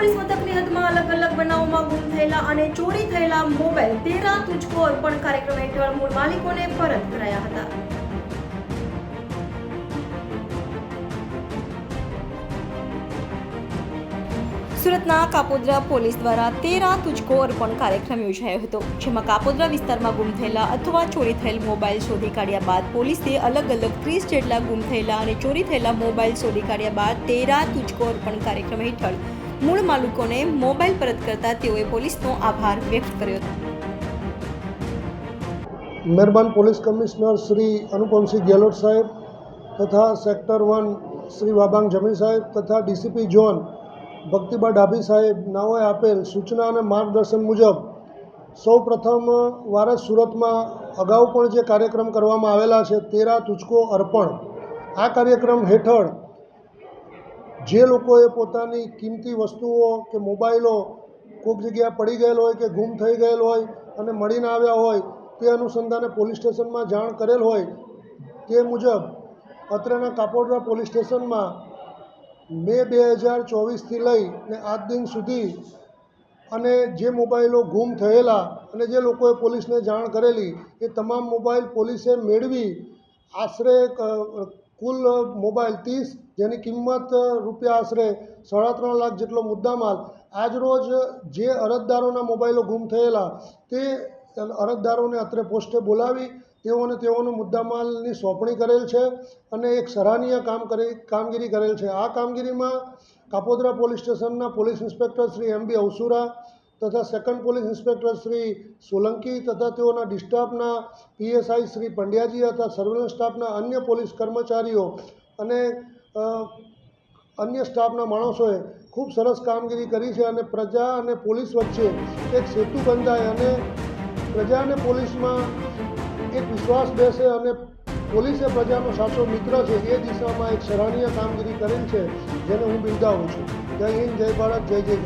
Police મથકની હદમાં અલગ અલગ બનાવોમાં ગુમ થયેલા અને ચોરી થયેલા મોબાઈલ 13 તુજકો અર્પણ કાર્યક્રમ હેઠળ મૂળ માલિકોને પરત કરાયા હતા. સુરતના કાપોદ્રા પોલીસ દ્વારા 13 તુજકો અર્પણ કાર્યક્રમ યોજાયો હતો, જેમાં કાપોદ્રા વિસ્તારમાં ગુમ થયેલા અથવા ચોરી થયેલ મોબાઈલ શોધી કાઢ્યા બાદ પોલીસે અલગ અલગ 30 જેટલા ગુમ થયેલા અને ચોરી થયેલા મોબાઈલ શોધી કાઢ્યા બાદ 13 તુજકો અર્પણ કાર્યક્રમ હેઠળ મૂળ માલિકોને મોબાઈલ પરત કરતા તેઓએ પોલીસનો આભાર વ્યક્ત કર્યો હતો. મહેરબાન પોલીસ કમિશનર શ્રી અનુપમસિંહ ગેહલોત સાહેબ તથા સેક્ટર 1 શ્રી વાબાંગ જમીર સાહેબ તથા ડીસીપી ઝોન ભક્તિબા ડાભી સાહેબ નાઓએ આપેલ સૂચના અને માર્ગદર્શન મુજબ સૌ પ્રથમ વાર સુરતમાં અગાઉ પણ જે કાર્યક્રમ કરવામાં આવેલા છે 13 તુજકો અર્પણ, આ કાર્યક્રમ હેઠળ જે લોકોએ પોતાની કિંમતી વસ્તુઓ કે મોબાઈલો કોઈક જગ્યાએ પડી ગયેલ હોય કે ગુમ થઈ ગયેલ હોય અને મળી ના આવ્યા હોય તે અનુસંધાને પોલીસ સ્ટેશનમાં જાણ કરેલ હોય તે મુજબ અત્રેના કાપોદ્રા પોલીસ સ્ટેશનમાં મે 2024થી લઈને આજ દિન સુધી અને જે મોબાઈલો ગુમ થયેલા અને જે લોકોએ પોલીસને જાણ કરેલી એ તમામ મોબાઈલ પોલીસે મેળવી આશરે કુલ મોબાઈલ 30, જેની કિંમત રૂપિયા આશરે 3.5 લાખ જેટલો મુદ્દામાલ આજરોજ જે અરજદારોના મોબાઈલો ગુમ થયેલા તે અરજદારોને અત્રે પોસ્ટે બોલાવી તેઓનો મુદ્દામાલની સોંપણી કરેલ છે અને એક સરાહનીય કામગીરી કરેલ છે. આ કામગીરીમાં કાપોદ્રા પોલીસ સ્ટેશનના પોલીસ ઇન્સ્પેક્ટર શ્રી એમ.બી. અવસુરા તથા second police inspector Shri Solanki તથા તેઓના ડિસ્ટાફના પીએસઆઈ શ્રી પંડ્યાજી તથા સર્વેલન્સ સ્ટાફના અન્ય પોલીસ કર્મચારીઓ અને અન્ય સ્ટાફના માણસોએ ખૂબ સરસ કામગીરી કરી છે અને પ્રજા અને પોલીસ વચ્ચે એક સેતુ બંધાય અને પ્રજા અને પોલીસમાં એક વિશ્વાસ બેસે અને પોલીસે પ્રજાનો સાચો મિત્ર છે એ દિશામાં એક સરાહનીય કામગીરી કરેલ છે, જેને હું બિરદાવું છું. જય હિન્દ, જય ભારત, જય જય.